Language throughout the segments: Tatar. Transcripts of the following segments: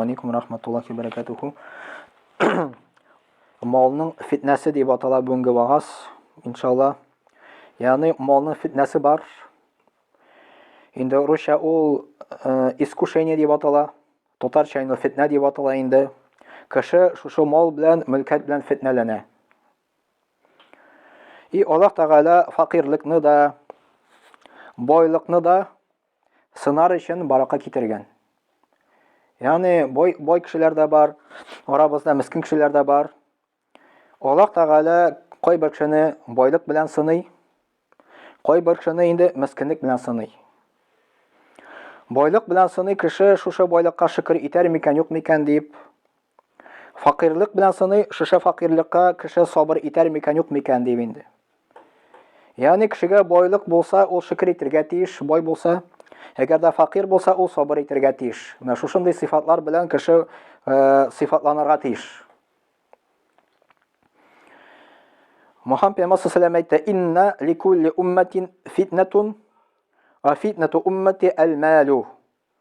Алейкум рахматуллахи баракатуху. Малның фитнәсе дип атала бүгенге вагаз, иншалла. Ягъни малның фитнәсе бар. Инде русча ул искушение дип атала. Татарча инде фитнә дип атала инде. Кеше шушы мал белән, мөлкәт белән фитнәләнә. И Аллаһ Тәгалә факирлыкны да, байлыкны да сынар өчен баракка китергән. Ягъни бай кешеләр дә бар, арабызда мискин кешеләр дә бар. Аллаһ Тәгалә кайбер кешене байлык белән сыный, кайбер кешене инде мискинлек белән сыный. Байлык белән сыный кеше шушы байлыкка шөкер итәр микән, юк микән дип. Факирлык белән сыный шушы факирлыкка кеше сабыр итәр микән, юк микән дип инде. Ягъни кешегә байлык булса, ул шөкер итәргә тиеш, бай булса. Әгәр дә факир булса, ул сабыр итәргә тиеш. Менә шушындый сыйфатлар белән кеше сыйфатланырга тиеш. Мөхәммәд пәйгамбәр саллаллаһу алейһи ва сәллям әйтте: "Инна ликулли умматин фитнатун, ва фитнату уммати аль-малу."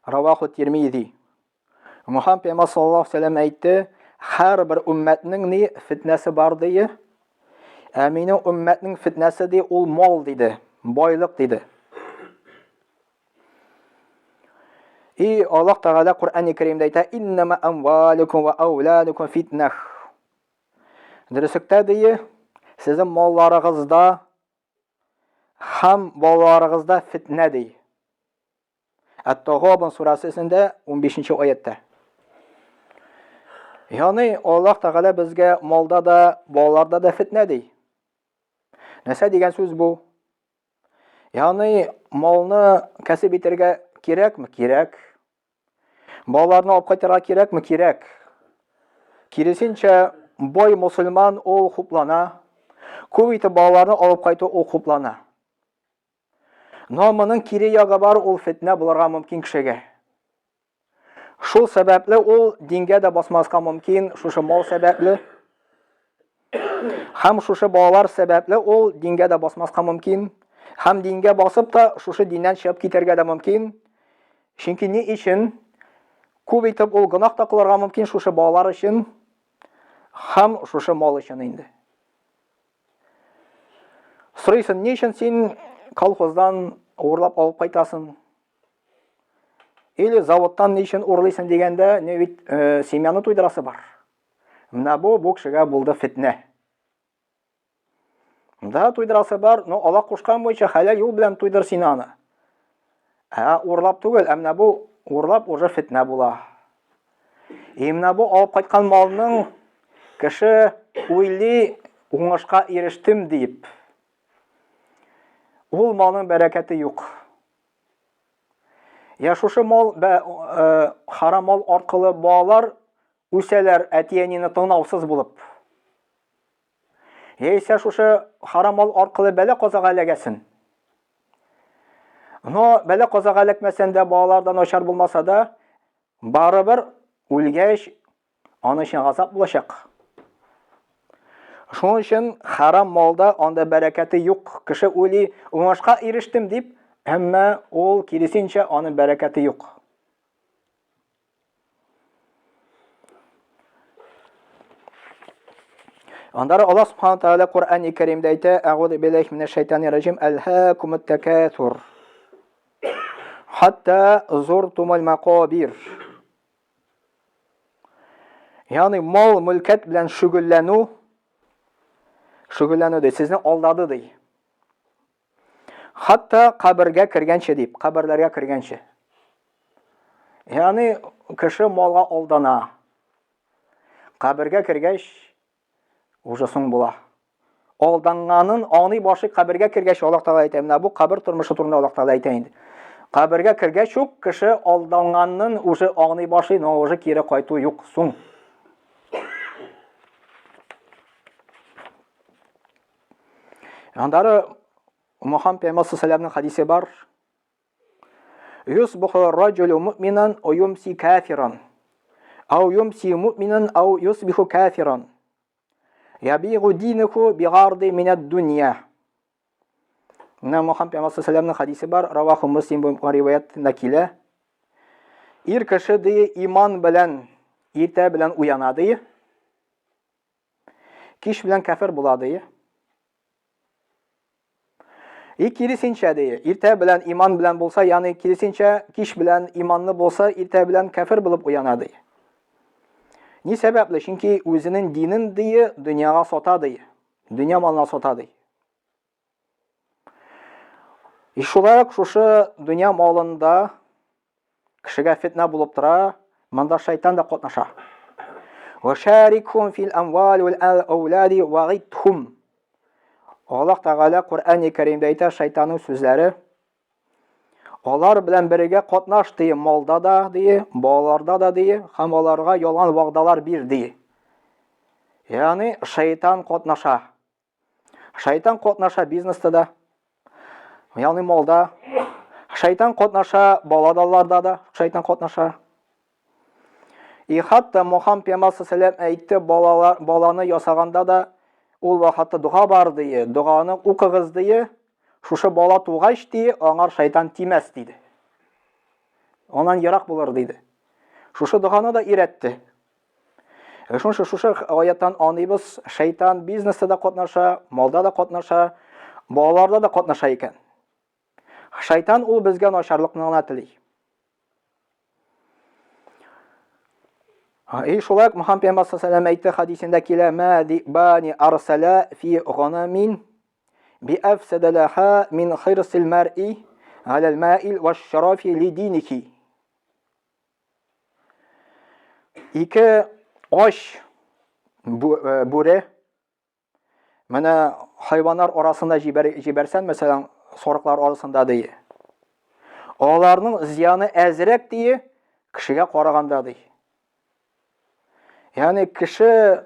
Раваху Тирмизи. Мөхәммәд пәйгамбәр саллаллаһу алейһи ва сәллям әйтте: "Һәр бер уммәтнең ни фитнәсе бар" ди. Ә минем уммәтнең фитнәсе ди ул мал диде, байлык диде. И Аллаһ Тәгалә Куръан-ы Кәримдә әйтә: "Иннама амвалукум ва ауладукум фитнах." Дөреслекдә ди, сезнең малларыгызда һәм балаларыгызда фитнә ди. Ат-Тагабун сурасында 15-нче аятта. Ягъни Аллаһ Тәгалә безгә малда да, балаларда да фитнә ди. Нәрсә дигән сүз бу? Ягъни малны кәсеп итәргә кирәкме? Кирәк. Балаларны алып кайтырга кирәкме? Кирәк. Киресенчә, бай мусульман ул хуплана. Күп итеп балаларны алып кайту ул хуплана. Но моның кире ягы бар, ул фитнә булырга мөмкин кешегә. Шул сәбәпле ул дингә дә басмаска мөмкин, шушы мал сәбәпле. Һәм шушы балалар сәбәпле ул дингә дә басмаска мөмкин. Һәм дингә басып та шушы диннән чыгып китәргә дә мөмкин. Чөнки ни өчен? Күп итеп ул гынах та кылырга мөмкин шушы балалар өчен һәм шушы мал өчен инде. Сорыйсың, ни өчен син колхоздан урлап алып кайтасың? Или заводтан ни өчен урлыйсың дигәндә, не бит семьяны туйдырасы бар. Менә бу кешегә булды фитнә. Да туйдырасы бар, но Аллаһ кушкан буенча хәләл юл белән туйдыр син аны. Урлап түгел, менә бу урлап уже фитнә була. Менә бу алып кайткан малның кеше уйлый уңышка ирештем дип. Ул малның бәрәкәте юк. Я шушы мал харам мал аркылы балалар үсәләр әти-әнине тыңлаусыз булып. Яисә шушы харам мал аркылы бәла казага эләгәсен. Но бәла казага эләкмәсән дә, балалардан начар булмаса да, барыбер үлгәч аны өчен газап булачак. Шуның өчен харам малда анда бәрәкәте юк. Кеше уйлый, уңышка ирештем дип, әмма ул киресенчә аны бәрәкәте юк. Анда Аллаһ Субханаһу Тәгалә Куръан-ы Кәримдә әйтә: "Аъузу биллаһи минәш шайтанир раҗим. Алхакумут такасур. Хатта зуртумул мaqabir." Ягъни мал, мөлкәт белән шөгыльләнү ди, сезне алдады ди. Хатта кабергә кергәнче дип, каберләргә кергәнче. Ягъни кеше малга алдана. Кабергә кергәч уже соң була. Алданганын аңлый башлый кабергә кергәч Аллаһ Тәгалә әйтә. Менә бу кабер тормышы турында Аллаһ Тәгалә әйтә инде. Кабергә кергәч үк кеше алданганын уже аңлый башлый, но уже кире кайту юк соң. Андары Мөхәммәд пәйгамбәр саллаллаһу алейһи ва сәллямның хадисе бар. Юсбиху ар-раҗулу муъминан ва юмси кафиран. Ау юмси муъминан ау юсбиху кафиран. Ябигу динуху бигарди минад дунья. Менә Мөхәммәд пәйгамбәр саллаллаһу алейһи ва сәллямның хадисе бар. Раваху Муслим бу риваят накилә. ир кеше дие иман белән иртә белән уяна дие. Кич белән кафир була дие. Киресенчә дие, иртә белән иман белән булса, ягъни киресенчә кич белән иманлы булса, иртә белән кафир булып уяна дие. Ни сәбәпле? Чөнки үзенең динен дие дөньяга сата дие. Дөнья малына сата дие. Шулай шушы дөнья малында кешегә фитна булып тора, монда шайтан да катнаша. Ва шарикхум фил амвали вал аулади вагидхум. Аллаһ Тәгалә Кур'ан-ы Кәримдә әйтә, шайтанның сүзләре: алар белән бергә катнаш дие, малда да дие, балаларда да дие, һәм аларга ялган вәгъдәләр бир дие. Ягъни шайтан катнаша. Шайтан катнаша бизнеста да, ягъни малда. Шайтан катнаша балаларда да, шайтан катнаша. Хәтта Мөхәммәд пәйгамбәр саллаллаһу алейһи әйтте, баланы ясаганда да ул вакытта дуга бар дие, дуганы укыгыз дие, шушы бала тугач дие, аңар шайтан тимәс диде. Аннан ярак булыр диде. Шушы дуганы да өйрәтте. Шушы аяттан аныбыз, шайтан бизнеста да катнаша, малда да катнаша, балаларда да катнаша икән. Шайтан ул безгә начарлыкны гына тели. Шулай Мөхәммәд пәйгамбәр саллаллаһу алейһи әйтте хадисендә килә: "Ма дибани арсала фи гhanамин би афсада лаха мин хирсил мар'i ala al-ma'il wash-sharafi li dinihi." Ике аш бүре менә хайваннар арасында җибәрсән, мәсәлән, сарыклар арасында дие. Аларның зияны әзрәк дие, кешегә караганда дие. Ягъни кеше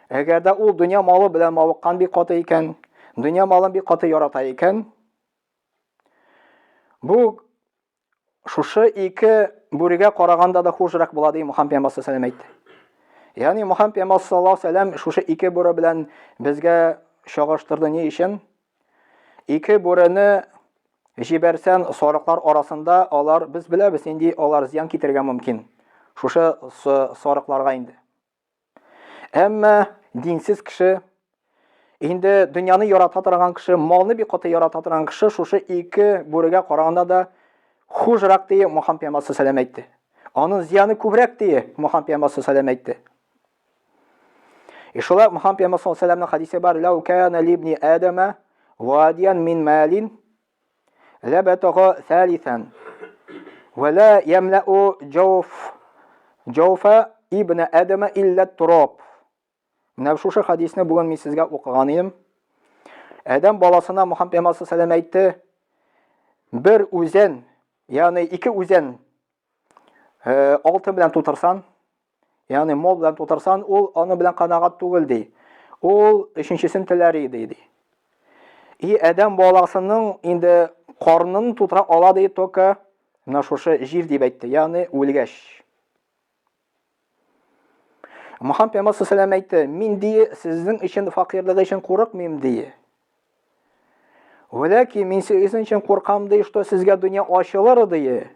әгәрдә ул дөнья малы белән мавыккан бик каты икән, дөнья малын бик каты ярата икән, бу шушы ике бүрегә караганда да хужрак була ди Мөхәммәд пәйгамбәр саллаллаһу алейһи әйтте. Ягъни Мөхәммәд пәйгамбәр саллаллаһу алейһи вәсәлләм шушы ике бүре белән безгә чагыштырды ни өчен? Ике бүрене җибәрсән сарыклар арасында, алар без беләбез инде, алар зыян китергә мөмкин. Шушы сарыкларга инде. Әмма динсез кеше, инде дөньяны ярата торган кеше, малны бик каты ярата торган кеше, шушы ике бүрегә караганда да хужрак дие Мөхәммәд пәйгамбәр саллаллаһу алейһи әйтте. Аның зыяны күбрәк дие Мөхәммәд пәйгамбәр саллаллаһу алейһи әйтте. Шулай Мөхәммәд пәйгамбәр саллаллаһу алейһи хадисе бар: "Лау кана либни адама вадиян мин малин лабатага салисан ва ла ямлау жауфа ибн адама илля тураб." Менә шушы хадисне бүген мин сезгә укыган идем. Адам баласына Мөхәммәд пәйгамбәр саллаллаһу алейһи әйтте: "Бер үзән, ягъни ике үзән алтын белән тутырсан, ягъни мал белән тутырсан, ул аны белән канагать түгел ди. Ул өченчесен теләр иде ди. Адам баласының инде карнын тутыра ала ди только менә шушы җир дип әйтте, ягъни үлгәч." Мөхәммәд пәйгамбәр саллаллаһу алейһи әйтте: "Мин ди сезнең өчен факирлыгы өчен курыкмыйм ди. Вәләкин мин сезнең өчен куркам ди, что сезгә дөнья ачылыр ди.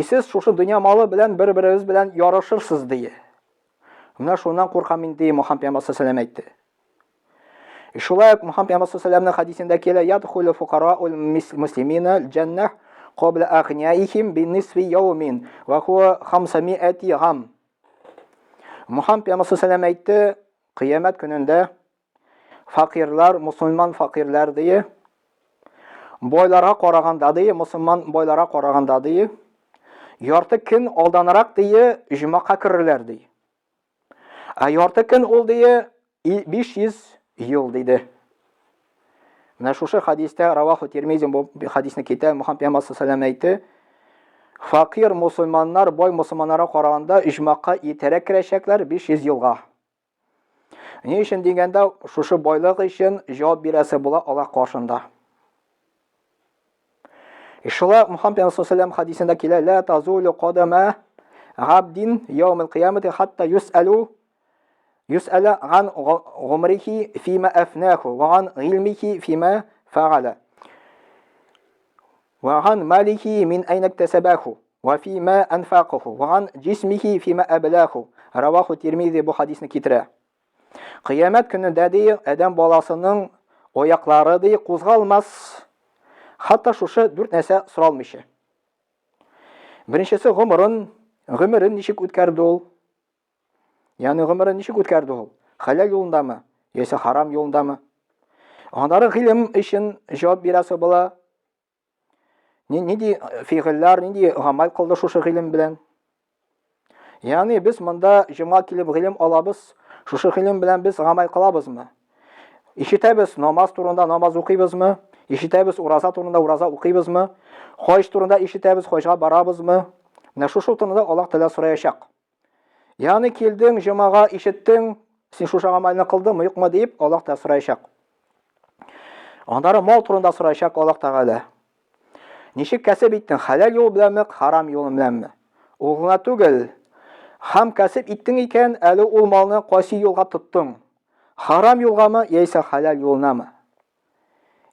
Сез шушы дөнья малы белән бер-берегез белән ярышырсыз ди. Менә шуннан куркам мин ди", Мөхәммәд пәйгамбәр саллаллаһу алейһи әйтте. Шулай Мөхәммәд пәйгамбәр саллаллаһу алейһи хадисендә килә: "Ядхулу фуқараул муслимина аль-джаннah qabla aghniyaihim bi nisfi yawmin wa huwa 500 gham." Мөхәммәд пәйгамбәр саллаллаһу алейһи әйтте, кыямәт көнендә факирлар, мусульман факирлар дие, байларга караганда дие, мусульман байларга караганда дие, ярты көн алданрак дие, җумака керерләр дие. Ярты көн ул дие 500 ел диде. Менә шушы хадистә Раваху Тирмизи бу хадисне китә, Мөхәммәд пәйгамбәр саллаллаһу алейһи әйтте: "Факир мусульманнар бай мусульманнарга караганда ижмакка итәрәк керәчәкләр 500 елга." Ни өчен дигәндә, шушы байлык өчен җавап бирәсе була Аллаһ каршында. Шулай Мөхәммәд пәйгамбәр саллаллаһу алейһи хадисендә килә: "Ла тазулу кадама габдин яум ал-қиямати хатта юс'ала ган гумрихи фима афнаху ва ган гилмихи фима фа'ала ва ган малихи мин айна иктасабаху." وفيما أنفقه وعن جسمه فيما أبلاه. Раваху Тирмизи bu hadisni китерә. Кыямәт көнендә ди, адәм баласының аяклары ди кузгалмас. Хатта шушы 4 нәрсә соралмыйча. Беренчесе гомерен ничек үткәрде ул? Ягъни гомерен ничек үткәрде ул? Халал юлындамы, яисә харам юлындамы? Аннары гыйлем өчен җавап бирәсе була. Нинди фигыльләр, нинди гамәл кылды шушы гыйлем белән? Ягъни без монда җомга килеп гыйлем алабыз, шушы гыйлем белән без гамәл кылабызмы? Ишетәбез намаз турында намаз укыйбызмы? Ишетәбез ураза турында ураза укыйбызмы? Хаҗ турында ишетәбез, хаҗга барабызмы? Менә шушы турында Аллаһ Тәгалә сораячак. Ягъни килдең җомага, ишеттең, син шушы гамәлне кылдыңмы, юкмы дип Аллаһ Тәгалә сораячак. Аннары мал турында сораячак Аллаһ Тәгалә. Ничек кәсеп иттең? Халал юл беләнме, харам юл беләнме? Ул гына түгел. Хам кәсеп иттең икән, әле ул малны кайсы юлга тоттың? Харам юлгамы, яисә халал юлнамы?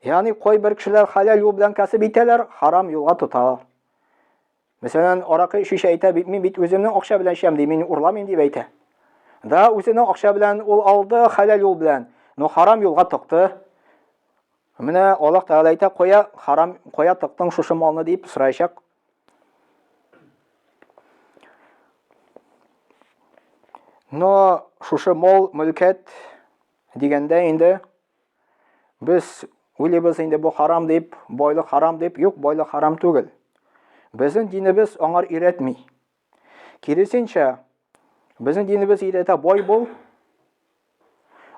Ягъни кай бер кешеләр халал юл белән кәсеп итәләр, харам юлга тоталар. Мәсәлән, аракы шишә әйтә бит, мин бит үземнең акча белән эчәм ди, мин урламыйм дип әйтә. Да, үзенең акча белән ул алды халал юл белән, но харам юлга тыкты. Менә Аллаһ Тәгалә әйтә, кая тыктың шушы малны дип сораячак. Но шушы мал мөлкәт дигәндә инде без уйлыйбыз инде бу харам дип, байлык харам дип, юк, байлык харам түгел. Безнең динебез аңар өйрәтми. Киресенчә, безнең динебез өйрәтә бай бул,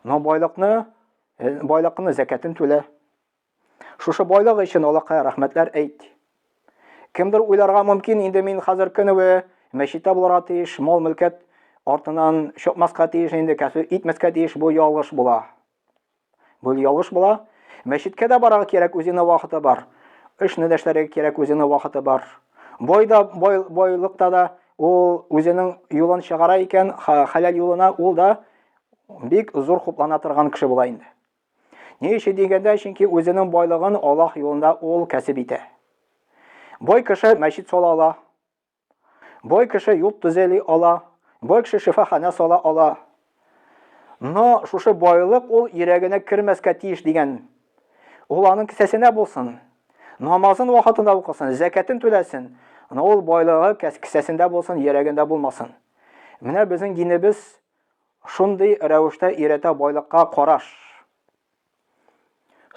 но байлыкны закатын түлә. Шушы байлык өчен Аллаһка рәхмәтләр әйт. Кемдер уйларга мөмкин, инде мин хәзер көне мәчеттә булырга тиеш, мал мөлкәт артыннан чыкмаска тиеш, инде кәсеп итмәскә тиеш, бу ялгыш була. Бу ялгыш була. Мәчеткә дә барырга кирәк, үзенең вакыты бар. Эшне дәшләргә кирәк, үзенең вакыты бар. Байлыкта да ул үзенең юлын чыгара икән, халал юлына, ул да бик зур хуплана торган кеше була инде. Ни өчен дигәндә, чөнки үзенең байлыгын Аллаһ юлында ул кәсеп итә. Бай кеше мәчет сала ала. Бай кеше юл төзәли ала. Бай кеше шифахана сала ала. Но шушы байлык ул йөрәгенә кирмәскә тиеш дигән. Ул аның кесәсенә булсын. Намазын вакытында укысын, закатын түләсен. Ул байлыгы кесәсендә булсын, йөрәгендә булмасын. Менә безнең динебез шундый рәвештә өйрәтә байлыкка караш.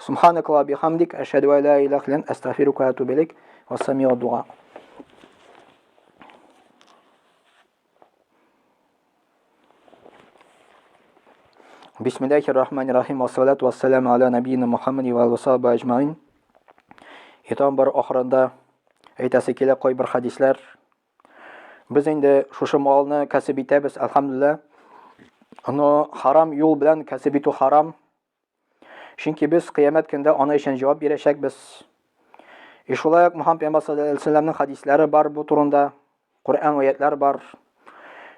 Субханакалла бихамдик, ашһаду ан ла илаха илля анта, астагфирука ва атубу илейк. Вассамиу дуа. Бисмиллахир-рахманир-рахим. Вассалату вассаламу аля набийина Мухаммади ва алсахаби аҗмаин. Итам бар ахырында әйтәсе килә кай бер хадисләр. Без инде шушы малны кәсеп итәбез, алхамдулилlah. Аны харам юл белән кәсеп итү харам. Чөнки без кыямәт көндә аны өчен җавап бирәчәкбез. Шулай ук Мөхәммәд пәйгамбәр саллаллаһу алейһи ва саллямның хадисләре бар бу турында, Коръән аятлар бар.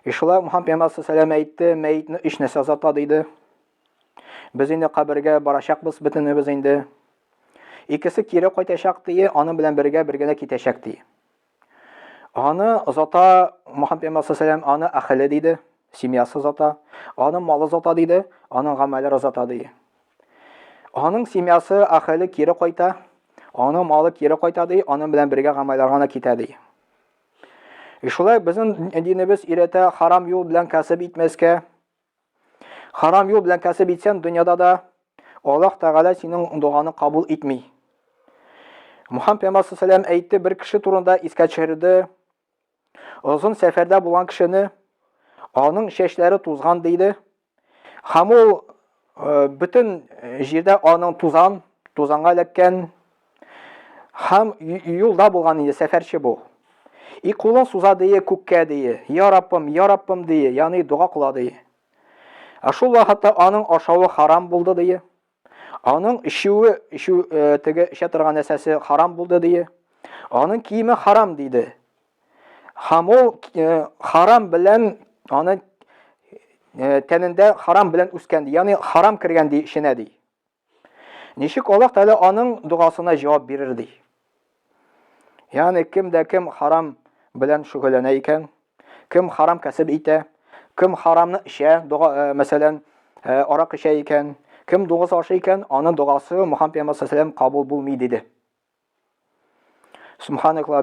Шулай ук Мөхәммәд пәйгамбәр саллаллаһу алейһи ва саллям әйтте, мәйтне 3 нәрсә азата диде. Без инде кабергә барачакбыз, бөтенебез инде. Икесе кире кайтачак дие, аның белән бергә китәчәк дие. Аны зата Мөхәммәд пәйгамбәр саллаллаһу алейһи ва саллям аны әхле диде, семьясы зата, аның малы зата диде, аның гамәлләре зата дие. Аның семьясы әхле кире кайта, аның малы кире кайта дие, аның белән бергә гамәлләргә китә дие. Шулай безнең динебез өйрәтә харам юл белән кәсеп итмәскә. Харам юл белән кәсеп итсәң, дөньяда да Аллаһ Тәгалә синең дуаны кабул итми. Мөхәммәд пәйгамбәр саллаллаһу алейһи ва саллям әйтте, бер кеше турында искә төшерде. Озын сәфәрдә булган кешене, аның чәчләре тузган диде. Һәм ул бөтен җирдә аның тузанга эләккән. Һәм юлда булган инде сәфәрче бу. И кулын суза дие, күккә дие. Я Раббым дие, ягъни дуа кыла дие. Шул вакытта аның ашавы харам булды дие. Аның теге эчә торган нәрсәсе харам булды дие. Аның киеме харам диде. Һәм ул харам белән аны тәнендә харам белән үскән ди, ягъни харам кергән ди ишенә ди. Ничек Аллаһ Тәгалә аның дуасына җавап бирер ди. Ягъни кем харам белән шөгыльләнә икән, кем харам кәсеп итә, кем харамны эчә, мәсәлән, арак эчә икән, кем дугыз ашый икән, аның дугасы Мөхәммәд пәйгамбер саллаллаһу алейһи ва сәллям кабул булмый диде. Субханаллаһ.